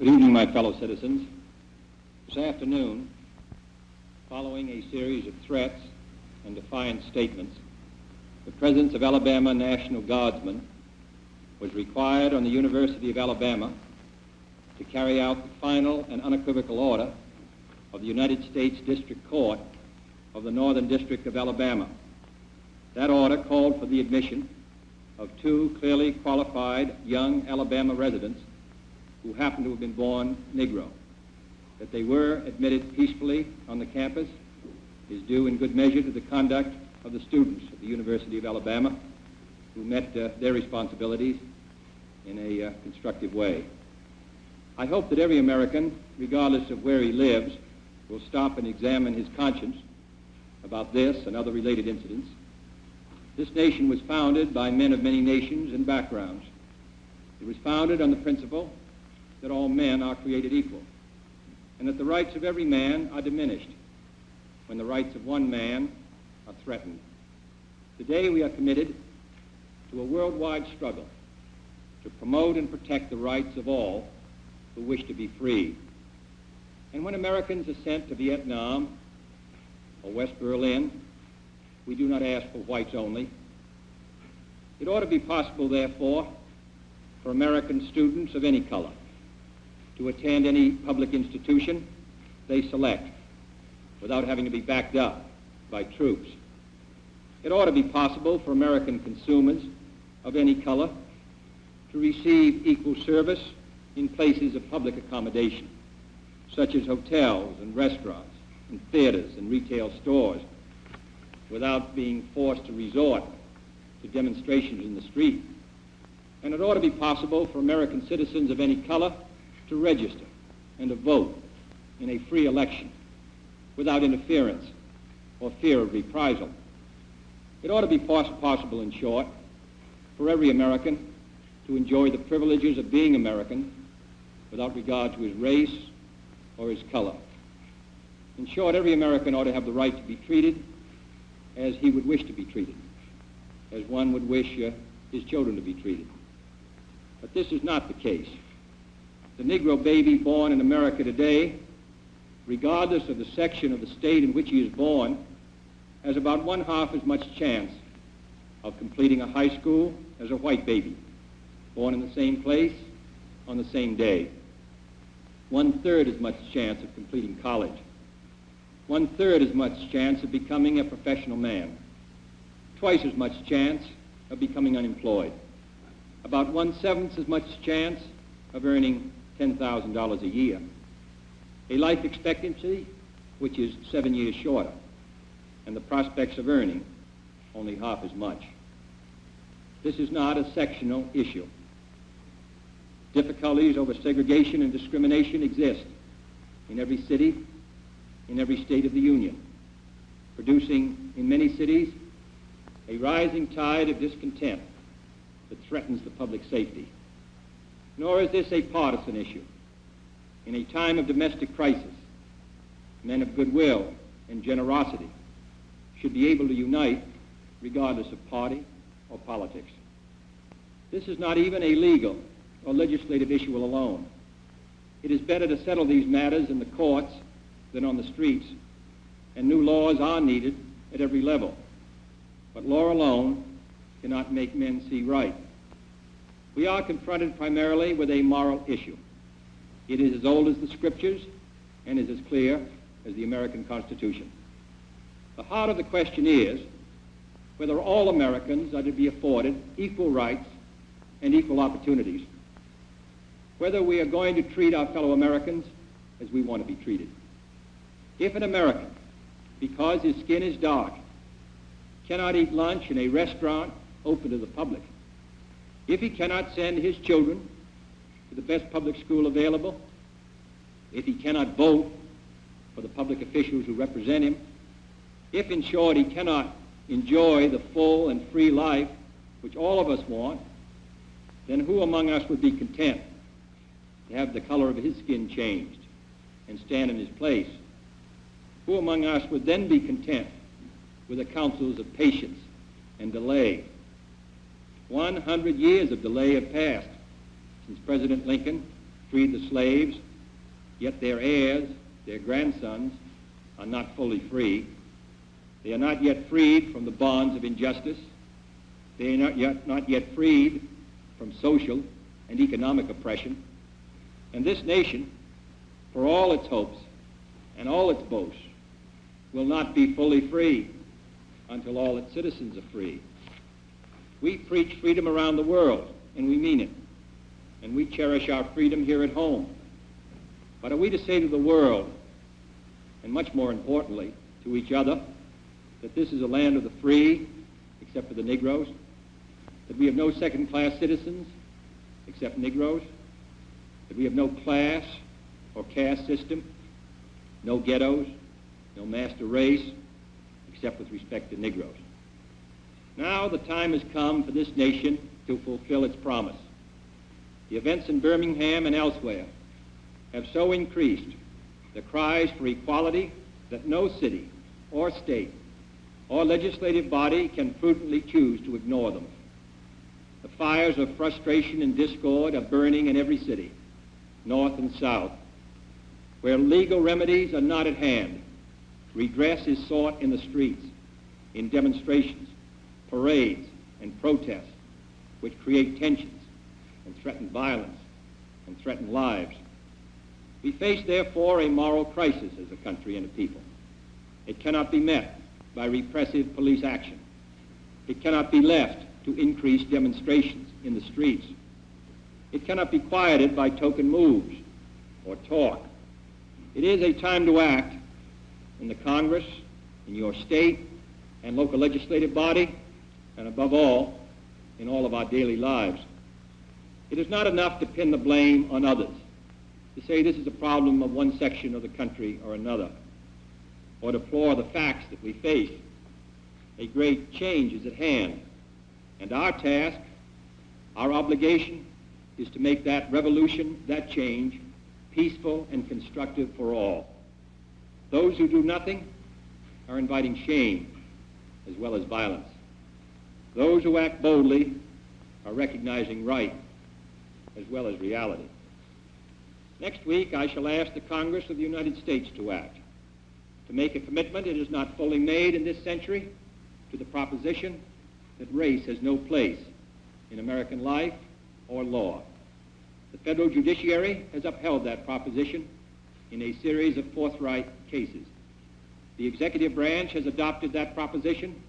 Good evening, my fellow citizens. This afternoon, following a series of threats and defiant statements, the presence of Alabama National Guardsmen was required on the University of Alabama to carry out the final and unequivocal order of the United States District Court of the Northern District of Alabama. That order called for the admission of two clearly qualified young Alabama residents who happened to have been born Negro. That they were admitted peacefully on the campus is due in good measure to the conduct of the students of the University of Alabama who met their responsibilities in a constructive way. I hope that every American, regardless of where he lives, will stop and examine his conscience about this and other related incidents. This nation was founded by men of many nations and backgrounds. It was founded on the principle that all men are created equal, and that the rights of every man are diminished when the rights of one man are threatened. Today we are committed to a worldwide struggle to promote and protect the rights of all who wish to be free. And when Americans are sent to Vietnam or West Berlin, we do not ask for whites only. It ought to be possible, therefore, for American students of any color to attend any public institution they select without having to be backed up by troops. It ought to be possible for American consumers of any color to receive equal service in places of public accommodation, such as hotels and restaurants and theaters and retail stores, without being forced to resort to demonstrations in the street. And it ought to be possible for American citizens of any color to register and to vote in a free election without interference or fear of reprisal. It ought to be possible, in short, for every American to enjoy the privileges of being American without regard to his race or his color. In short, every American ought to have the right to be treated as he would wish to be treated, as one would wish his children to be treated. But this is not the case. The Negro baby born in America today, regardless of the section of the state in which he is born, has about one-half as much chance of completing a high school as a white baby, born in the same place on the same day. One-third as much chance of completing college. One-third as much chance of becoming a professional man. Twice as much chance of becoming unemployed. About one-seventh as much chance of earning $10,000 a year. A life expectancy which is 7 years shorter, and the prospects of earning only half as much. This is not a sectional issue. Difficulties over segregation and discrimination exist in every city, in every state of the Union, producing in many cities a rising tide of discontent that threatens the public safety. Nor is this a partisan issue. In a time of domestic crisis, men of goodwill and generosity should be able to unite regardless of party or politics. This is not even a legal or legislative issue alone. It is better to settle these matters in the courts than on the streets, and new laws are needed at every level. But law alone cannot make men see right. We are confronted primarily with a moral issue. It is as old as the Scriptures and is as clear as the American Constitution. The heart of the question is whether all Americans are to be afforded equal rights and equal opportunities, whether we are going to treat our fellow Americans as we want to be treated. If an American, because his skin is dark, cannot eat lunch in a restaurant open to the public, if he cannot send his children to the best public school available, if he cannot vote for the public officials who represent him, if, in short, he cannot enjoy the full and free life which all of us want, then who among us would be content to have the color of his skin changed and stand in his place? Who among us would then be content with the counsels of patience and delay? 100 years of delay have passed since President Lincoln freed the slaves, yet their heirs, their grandsons, are not fully free. They are not yet freed from the bonds of injustice. They are not yet freed from social and economic oppression. And this nation, for all its hopes and all its boasts, will not be fully free until all its citizens are free. We preach freedom around the world, and we mean it. And we cherish our freedom here at home. But are we to say to the world, and much more importantly, to each other, that this is a land of the free, except for the Negroes? That we have no second-class citizens, except Negroes? That we have no class or caste system, no ghettos, no master race, except with respect to Negroes? Now the time has come for this nation to fulfill its promise. The events in Birmingham and elsewhere have so increased the cries for equality that no city or state or legislative body can prudently choose to ignore them. The fires of frustration and discord are burning in every city, north and south. Where legal remedies are not at hand, redress is sought in the streets, in demonstrations, parades, and protests, which create tensions and threaten violence and threaten lives. We face, therefore, a moral crisis as a country and a people. It cannot be met by repressive police action. It cannot be left to increase demonstrations in the streets. It cannot be quieted by token moves or talk. It is a time to act in the Congress, in your state and local legislative body, and above all, in all of our daily lives. It is not enough to pin the blame on others, to say this is a problem of one section of the country or another, or deplore the facts that we face. A great change is at hand, and our task, our obligation, is to make that revolution, that change, peaceful and constructive for all. Those who do nothing are inviting shame as well as violence. Those who act boldly are recognizing right as well as reality. Next week, I shall ask the Congress of the United States to act, to make a commitment it has not fully made in this century to the proposition that race has no place in American life or law. The federal judiciary has upheld that proposition in a series of forthright cases. The executive branch has adopted that proposition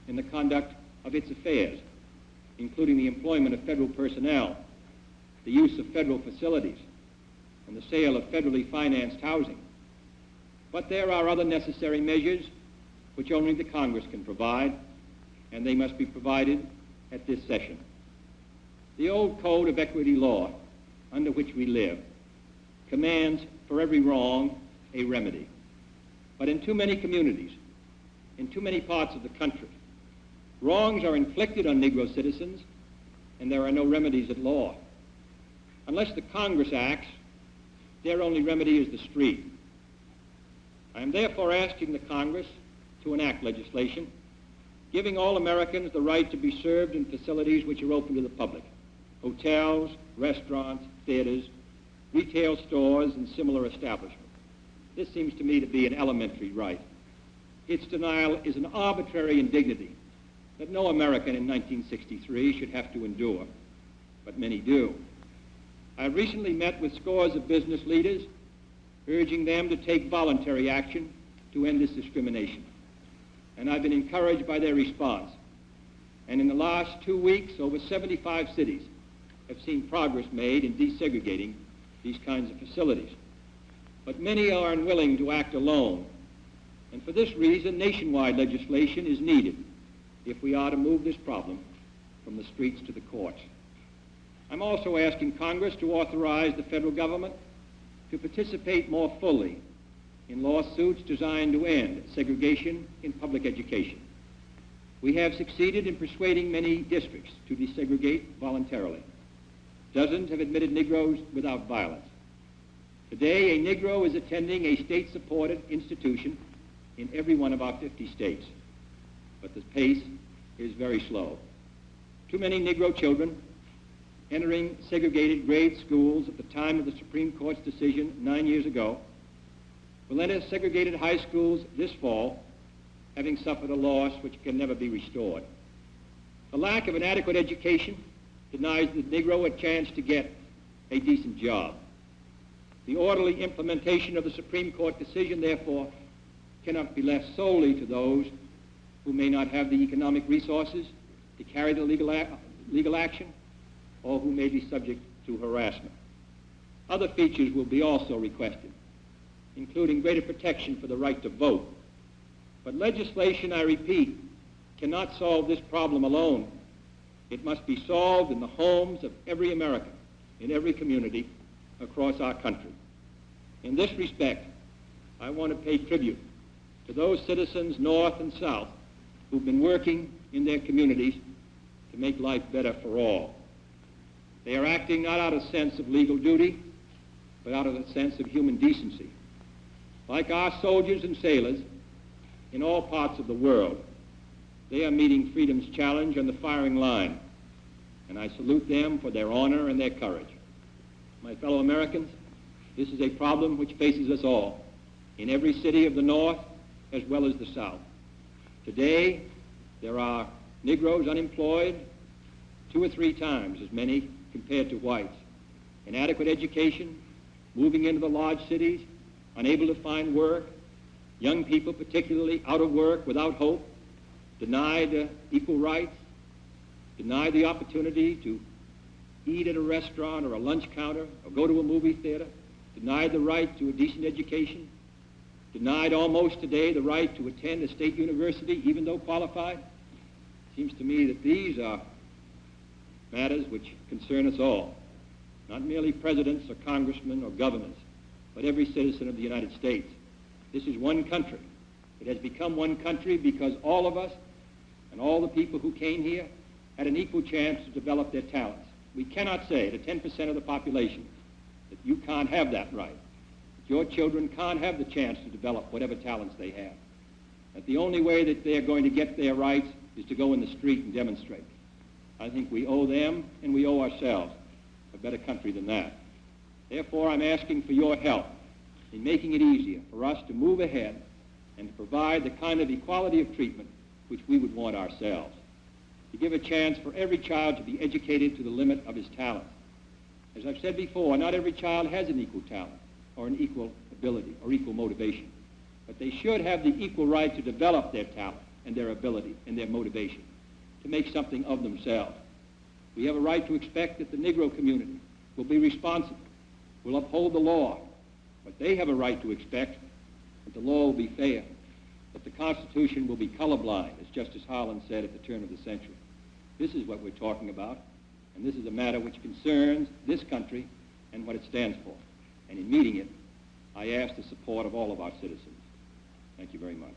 in the conduct of its affairs, including the employment of federal personnel, the use of federal facilities, and the sale of federally financed housing. But there are other necessary measures which only the Congress can provide, and they must be provided at this session. The old code of equity law under which we live commands for every wrong a remedy. But in too many communities, in too many parts of the country, wrongs are inflicted on Negro citizens, and there are no remedies at law. Unless the Congress acts, their only remedy is the street. I am therefore asking the Congress to enact legislation giving all Americans the right to be served in facilities which are open to the public: hotels, restaurants, theaters, retail stores, and similar establishments. This seems to me to be an elementary right. Its denial is an arbitrary indignity that no American in 1963 should have to endure, but many do. I have recently met with scores of business leaders, urging them to take voluntary action to end this discrimination. And I've been encouraged by their response. And in the last 2 weeks, over 75 cities have seen progress made in desegregating these kinds of facilities. But many are unwilling to act alone. And for this reason, nationwide legislation is needed if we are to move this problem from the streets to the courts. I'm also asking Congress to authorize the federal government to participate more fully in lawsuits designed to end segregation in public education. We have succeeded in persuading many districts to desegregate voluntarily. Dozens have admitted Negroes without violence. Today, a Negro is attending a state-supported institution in every one of our 50 states. But the pace is very slow. Too many Negro children entering segregated grade schools at the time of the Supreme Court's decision 9 years ago will enter segregated high schools this fall, having suffered a loss which can never be restored. The lack of an adequate education denies the Negro a chance to get a decent job. The orderly implementation of the Supreme Court decision, therefore, cannot be left solely to those who may not have the economic resources to carry the legal action or who may be subject to harassment. Other features will be also requested, including greater protection for the right to vote. But legislation, I repeat, cannot solve this problem alone. It must be solved in the homes of every American, in every community across our country. In this respect, I want to pay tribute to those citizens north and south who've been working in their communities to make life better for all. They are acting not out of a sense of legal duty, but out of a sense of human decency. Like our soldiers and sailors in all parts of the world, they are meeting freedom's challenge on the firing line, and I salute them for their honor and their courage. My fellow Americans, this is a problem which faces us all, in every city of the North as well as the South. Today, there are Negroes unemployed 2 or 3 times as many compared to whites. Inadequate education, moving into the large cities, unable to find work, young people particularly out of work, without hope, denied equal rights, denied the opportunity to eat at a restaurant or a lunch counter or go to a movie theater, denied the right to a decent education, denied almost today the right to attend a state university even though qualified. It seems to me that these are matters which concern us all, not merely presidents or congressmen or governors, but every citizen of the United States. This is one country. It has become one country because all of us and all the people who came here had an equal chance to develop their talents. We cannot say to 10% of the population that you can't have that right, that your children can't have the chance to develop whatever talents they have, that the only way that they're going to get their rights is to go in the street and demonstrate. I think we owe them and we owe ourselves a better country than that. Therefore, I'm asking for your help in making it easier for us to move ahead and to provide the kind of equality of treatment which we would want ourselves, to give a chance for every child to be educated to the limit of his talent. As I've said before, not every child has an equal talent or an equal ability or equal motivation, but they should have the equal right to develop their talent and their ability and their motivation to make something of themselves. We have a right to expect that the Negro community will be responsible, will uphold the law, but they have a right to expect that the law will be fair, that the Constitution will be colorblind, as Justice Harlan said at the turn of the century. This is what we're talking about, and this is a matter which concerns this country and what it stands for. And in meeting it, I ask the support of all of our citizens. Thank you very much.